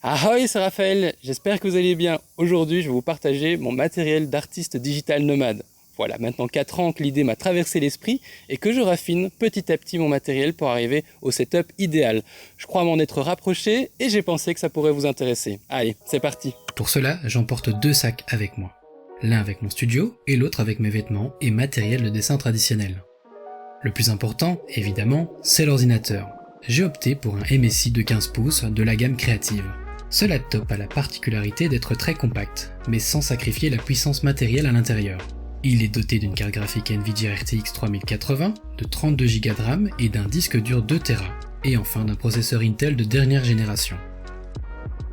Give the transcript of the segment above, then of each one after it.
Ahoy, c'est Raphaël, j'espère que vous allez bien. Aujourd'hui, je vais vous partager mon matériel d'artiste digital nomade. Voilà, maintenant 4 ans que l'idée m'a traversé l'esprit et que je raffine petit à petit mon matériel pour arriver au setup idéal. Je crois m'en être rapproché et j'ai pensé que ça pourrait vous intéresser. Allez, c'est parti. Pour cela, j'emporte 2 sacs avec moi. L'un avec mon studio et l'autre avec mes vêtements et matériel de dessin traditionnel. Le plus important, évidemment, c'est l'ordinateur. J'ai opté pour un MSI de 15 pouces de la gamme Creative. Ce laptop a la particularité d'être très compact, mais sans sacrifier la puissance matérielle à l'intérieur. Il est doté d'une carte graphique Nvidia RTX 3080, de 32 Go de RAM et d'un disque dur 2 Tera, et enfin d'un processeur Intel de dernière génération.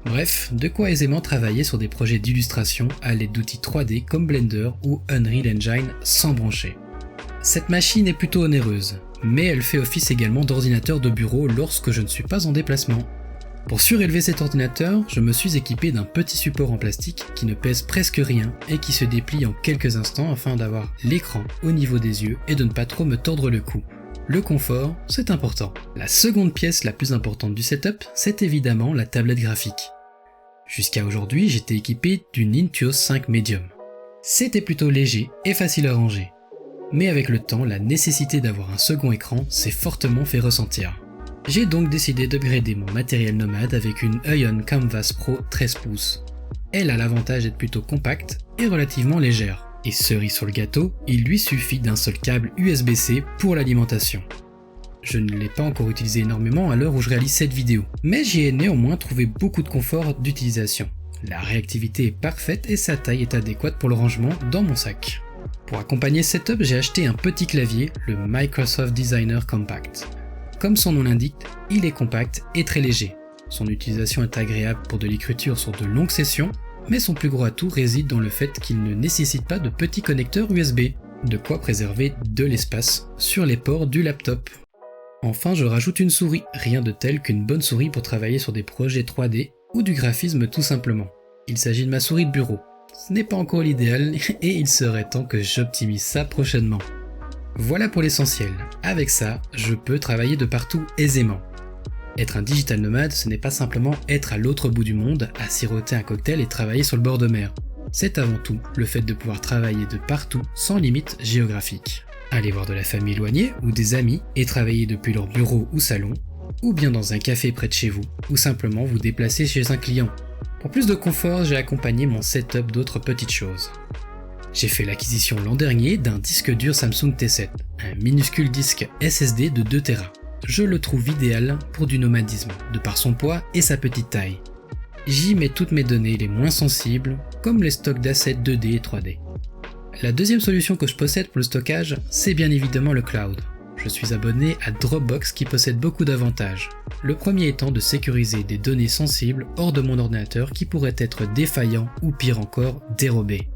Bref, de quoi aisément travailler sur des projets d'illustration à l'aide d'outils 3D comme Blender ou Unreal Engine sans brancher. Cette machine est plutôt onéreuse, mais elle fait office également d'ordinateur de bureau lorsque je ne suis pas en déplacement. Pour surélever cet ordinateur, je me suis équipé d'un petit support en plastique qui ne pèse presque rien et qui se déplie en quelques instants afin d'avoir l'écran au niveau des yeux et de ne pas trop me tordre le cou. Le confort, c'est important. La seconde pièce la plus importante du setup, c'est évidemment la tablette graphique. Jusqu'à aujourd'hui, j'étais équipé d'une Intuos 5 Medium. C'était plutôt léger et facile à ranger. Mais avec le temps, la nécessité d'avoir un second écran s'est fortement fait ressentir. J'ai donc décidé d'upgrader mon matériel nomade avec une Ion Canvas Pro 13 pouces. Elle a l'avantage d'être plutôt compacte et relativement légère. Et cerise sur le gâteau, il lui suffit d'un seul câble USB-C pour l'alimentation. Je ne l'ai pas encore utilisé énormément à l'heure où je réalise cette vidéo, mais j'y ai néanmoins trouvé beaucoup de confort d'utilisation. La réactivité est parfaite et sa taille est adéquate pour le rangement dans mon sac. Pour accompagner ce setup, j'ai acheté un petit clavier, le Microsoft Designer Compact. Comme son nom l'indique, il est compact et très léger. Son utilisation est agréable pour de l'écriture sur de longues sessions, mais son plus gros atout réside dans le fait qu'il ne nécessite pas de petits connecteurs USB, de quoi préserver de l'espace sur les ports du laptop. Enfin, je rajoute une souris, rien de tel qu'une bonne souris pour travailler sur des projets 3D ou du graphisme tout simplement. Il s'agit de ma souris de bureau. Ce n'est pas encore l'idéal et il serait temps que j'optimise ça prochainement. Voilà pour l'essentiel. Avec ça, je peux travailler de partout aisément. Être un digital nomade, ce n'est pas simplement être à l'autre bout du monde, à siroter un cocktail et travailler sur le bord de mer. C'est avant tout le fait de pouvoir travailler de partout sans limite géographique. Aller voir de la famille éloignée ou des amis et travailler depuis leur bureau ou salon, ou bien dans un café près de chez vous, ou simplement vous déplacer chez un client. Pour plus de confort, j'ai accompagné mon setup d'autres petites choses. J'ai fait l'acquisition l'an dernier d'un disque dur Samsung T7, un minuscule disque SSD de 2 Tera. Je le trouve idéal pour du nomadisme, de par son poids et sa petite taille. J'y mets toutes mes données les moins sensibles, comme les stocks d'assets 2D et 3D. La deuxième solution que je possède pour le stockage, c'est bien évidemment le cloud. Je suis abonné à Dropbox qui possède beaucoup d'avantages. Le premier étant de sécuriser des données sensibles hors de mon ordinateur qui pourraient être défaillants ou pire encore, dérobés.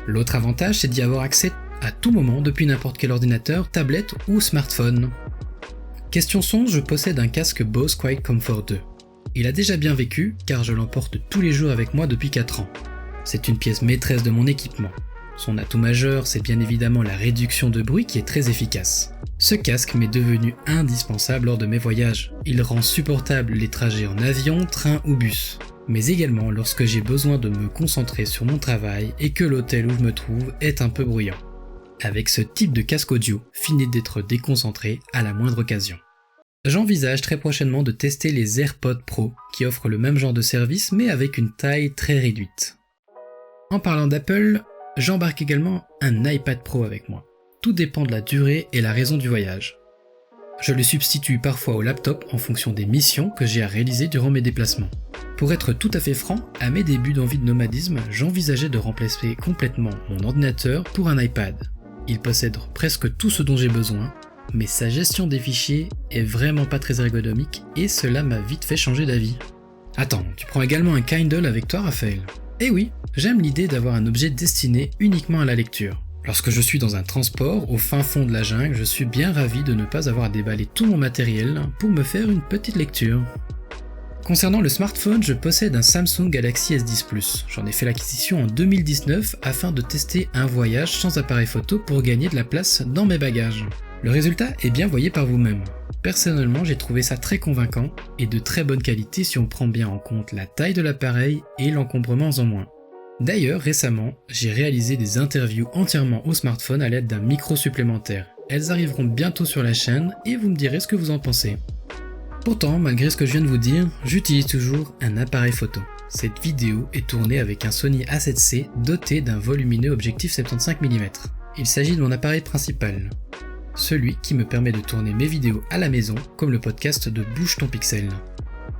L'autre avantage, c'est d'y avoir accès à tout moment depuis n'importe quel ordinateur, tablette ou smartphone. Question son, je possède un casque Bose Quiet Comfort 2. Il a déjà bien vécu car je l'emporte tous les jours avec moi depuis 4 ans. C'est une pièce maîtresse de mon équipement. Son atout majeur, c'est bien évidemment la réduction de bruit qui est très efficace. Ce casque m'est devenu indispensable lors de mes voyages. Il rend supportable les trajets en avion, train ou bus. Mais également lorsque j'ai besoin de me concentrer sur mon travail et que l'hôtel où je me trouve est un peu bruyant. Avec ce type de casque audio, fini d'être déconcentré à la moindre occasion. J'envisage très prochainement de tester les AirPods Pro qui offrent le même genre de service mais avec une taille très réduite. En parlant d'Apple, j'embarque également un iPad Pro avec moi. Tout dépend de la durée et la raison du voyage. Je le substitue parfois au laptop en fonction des missions que j'ai à réaliser durant mes déplacements. Pour être tout à fait franc, à mes débuts d'envie de nomadisme, j'envisageais de remplacer complètement mon ordinateur pour un iPad. Il possède presque tout ce dont j'ai besoin, mais sa gestion des fichiers est vraiment pas très ergonomique et cela m'a vite fait changer d'avis. Attends, tu prends également un Kindle avec toi, Raphaël ? Eh oui, j'aime l'idée d'avoir un objet destiné uniquement à la lecture. Lorsque je suis dans un transport au fin fond de la jungle, je suis bien ravi de ne pas avoir à déballer tout mon matériel pour me faire une petite lecture. Concernant le smartphone, je possède un Samsung Galaxy S10 Plus. J'en ai fait l'acquisition en 2019 afin de tester un voyage sans appareil photo pour gagner de la place dans mes bagages. Le résultat est bien voyé par vous-même. Personnellement, j'ai trouvé ça très convaincant et de très bonne qualité si on prend bien en compte la taille de l'appareil et l'encombrement en moins. D'ailleurs, récemment, j'ai réalisé des interviews entièrement au smartphone à l'aide d'un micro supplémentaire. Elles arriveront bientôt sur la chaîne et vous me direz ce que vous en pensez. Pourtant, malgré ce que je viens de vous dire, j'utilise toujours un appareil photo. Cette vidéo est tournée avec un Sony A7C doté d'un volumineux objectif 75 mm. Il s'agit de mon appareil principal, celui qui me permet de tourner mes vidéos à la maison, comme le podcast de Bouge ton pixel.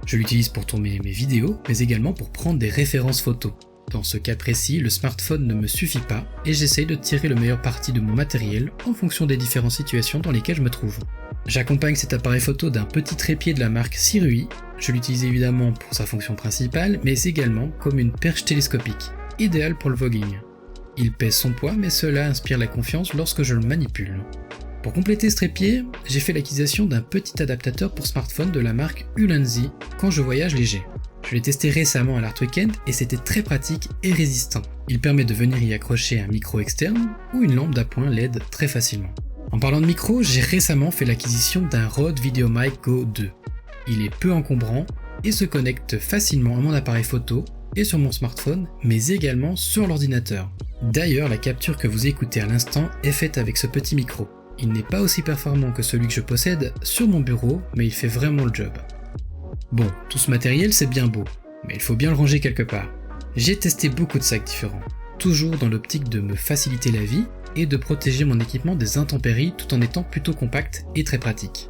Je l'utilise pour tourner mes vidéos, mais également pour prendre des références photos. Dans ce cas précis, le smartphone ne me suffit pas et j'essaye de tirer le meilleur parti de mon matériel en fonction des différentes situations dans lesquelles je me trouve. J'accompagne cet appareil photo d'un petit trépied de la marque Sirui. Je l'utilise évidemment pour sa fonction principale, mais également comme une perche télescopique, idéale pour le voguing. Il pèse son poids, mais cela inspire la confiance lorsque je le manipule. Pour compléter ce trépied, j'ai fait l'acquisition d'un petit adaptateur pour smartphone de la marque Ulanzi quand je voyage léger. Je l'ai testé récemment à l'Art Weekend et c'était très pratique et résistant. Il permet de venir y accrocher un micro externe ou une lampe d'appoint LED très facilement. En parlant de micro, j'ai récemment fait l'acquisition d'un Rode VideoMic Go 2. Il est peu encombrant et se connecte facilement à mon appareil photo et sur mon smartphone, mais également sur l'ordinateur. D'ailleurs, la capture que vous écoutez à l'instant est faite avec ce petit micro. Il n'est pas aussi performant que celui que je possède sur mon bureau, mais il fait vraiment le job. Bon, tout ce matériel c'est bien beau, mais il faut bien le ranger quelque part. J'ai testé beaucoup de sacs différents, toujours dans l'optique de me faciliter la vie et de protéger mon équipement des intempéries tout en étant plutôt compact et très pratique.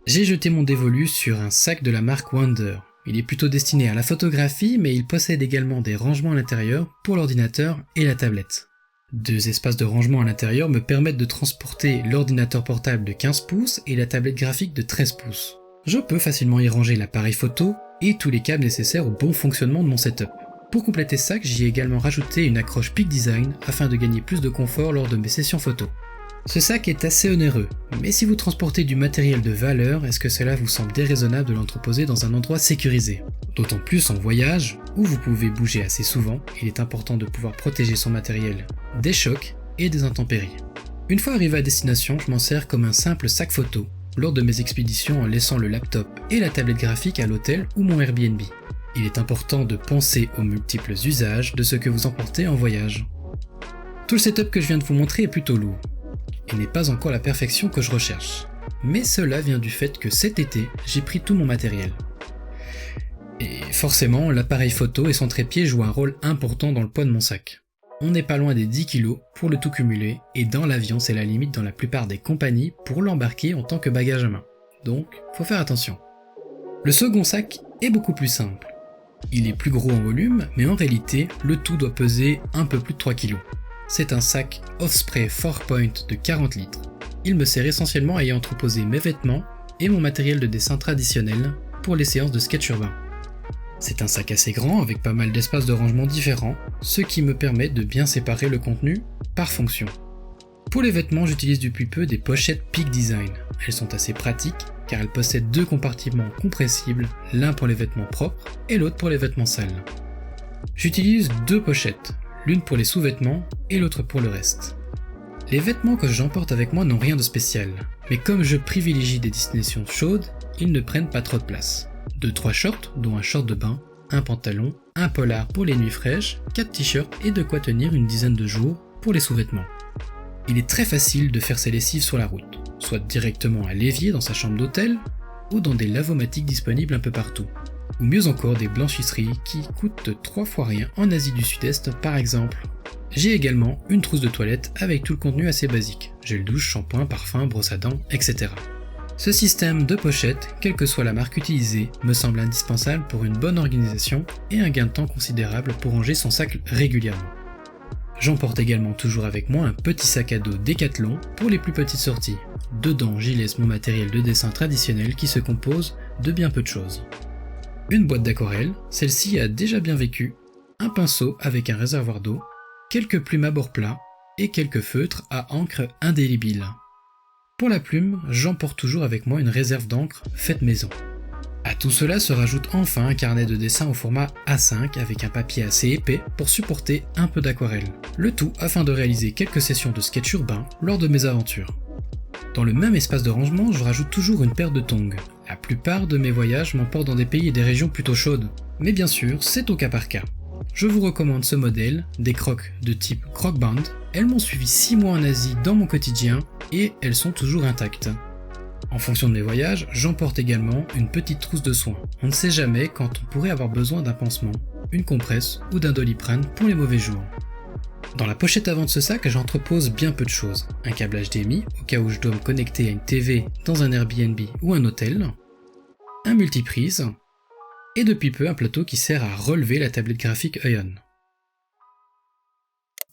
J'ai jeté mon dévolu sur un sac de la marque Wonder. Il est plutôt destiné à la photographie, mais il possède également des rangements à l'intérieur pour l'ordinateur et la tablette. 2 espaces de rangement à l'intérieur me permettent de transporter l'ordinateur portable de 15 pouces et la tablette graphique de 13 pouces. Je peux facilement y ranger l'appareil photo et tous les câbles nécessaires au bon fonctionnement de mon setup. Pour compléter ce sac, j'y ai également rajouté une accroche Peak Design afin de gagner plus de confort lors de mes sessions photo. Ce sac est assez onéreux, mais si vous transportez du matériel de valeur, est-ce que cela vous semble déraisonnable de l'entreposer dans un endroit sécurisé? D'autant plus en voyage, où vous pouvez bouger assez souvent, il est important de pouvoir protéger son matériel des chocs et des intempéries. Une fois arrivé à destination, je m'en sers comme un simple sac photo, lors de mes expéditions en laissant le laptop et la tablette graphique à l'hôtel ou mon Airbnb. Il est important de penser aux multiples usages de ce que vous emportez en voyage. Tout le setup que je viens de vous montrer est plutôt lourd, et n'est pas encore la perfection que je recherche. Mais cela vient du fait que cet été, j'ai pris tout mon matériel. Et forcément, l'appareil photo et son trépied jouent un rôle important dans le poids de mon sac. On n'est pas loin des 10 kg pour le tout cumuler, et dans l'avion c'est la limite dans la plupart des compagnies pour l'embarquer en tant que bagage à main. Donc, faut faire attention. Le second sac est beaucoup plus simple. Il est plus gros en volume, mais en réalité, le tout doit peser un peu plus de 3 kg. C'est un sac Offspray 4Point de 40 litres. Il me sert essentiellement à y entreposer mes vêtements et mon matériel de dessin traditionnel pour les séances de sketch urbain. C'est un sac assez grand avec pas mal d'espaces de rangement différents, ce qui me permet de bien séparer le contenu par fonction. Pour les vêtements, j'utilise depuis peu des pochettes Peak Design. Elles sont assez pratiques car elles possèdent 2 compartiments compressibles, l'un pour les vêtements propres et l'autre pour les vêtements sales. J'utilise 2 pochettes, l'une pour les sous-vêtements et l'autre pour le reste. Les vêtements que j'emporte avec moi n'ont rien de spécial, mais comme je privilégie des destinations chaudes, ils ne prennent pas trop de place. 2-3 shorts, dont un short de bain, un pantalon, un polar pour les nuits fraîches, 4 t-shirts et de quoi tenir une dizaine de jours pour les sous-vêtements. Il est très facile de faire ses lessives sur la route, soit directement à l'évier dans sa chambre d'hôtel, ou dans des lavomatiques disponibles un peu partout. Ou mieux encore des blanchisseries qui coûtent 3 fois rien en Asie du Sud-Est par exemple. J'ai également une trousse de toilette avec tout le contenu assez basique, gel douche, shampoing, parfum, brosse à dents, etc. Ce système de pochettes, quelle que soit la marque utilisée, me semble indispensable pour une bonne organisation et un gain de temps considérable pour ranger son sac régulièrement. J'emporte également toujours avec moi un petit sac à dos Decathlon pour les plus petites sorties. Dedans, j'y laisse mon matériel de dessin traditionnel qui se compose de bien peu de choses. Une boîte d'aquarelle, celle-ci a déjà bien vécu, un pinceau avec un réservoir d'eau, quelques plumes à bord plat et quelques feutres à encre indélébile. Pour la plume, j'emporte toujours avec moi une réserve d'encre faite maison. À tout cela se rajoute enfin un carnet de dessin au format A5 avec un papier assez épais pour supporter un peu d'aquarelle. Le tout afin de réaliser quelques sessions de sketch urbain lors de mes aventures. Dans le même espace de rangement, je rajoute toujours une paire de tongs. La plupart de mes voyages m'emportent dans des pays et des régions plutôt chaudes. Mais bien sûr, c'est au cas par cas. Je vous recommande ce modèle, des crocs de type Crocband. Elles m'ont suivi 6 mois en Asie dans mon quotidien et elles sont toujours intactes. En fonction de mes voyages, j'emporte également une petite trousse de soins. On ne sait jamais quand on pourrait avoir besoin d'un pansement, une compresse ou d'un Doliprane pour les mauvais jours. Dans la pochette avant de ce sac, j'entrepose bien peu de choses. Un câble HDMI, au cas où je dois me connecter à une TV dans un Airbnb ou un hôtel, un multiprise, et depuis peu un plateau qui sert à relever la tablette graphique Ion.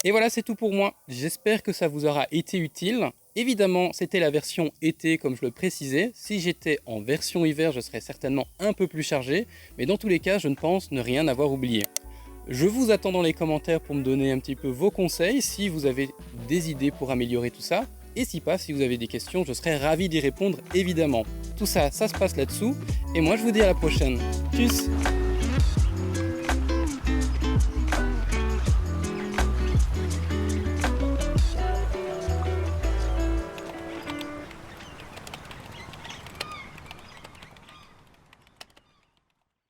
Et voilà, c'est tout pour moi. J'espère que ça vous aura été utile. Évidemment, c'était la version été comme je le précisais. Si j'étais en version hiver, je serais certainement un peu plus chargé. Mais dans tous les cas, je ne pense ne rien avoir oublié. Je vous attends dans les commentaires pour me donner un petit peu vos conseils, si vous avez des idées pour améliorer tout ça. Et si pas, si vous avez des questions, je serais ravi d'y répondre évidemment. Tout ça, ça se passe là-dessous. Et moi, je vous dis à la prochaine. Tchuss!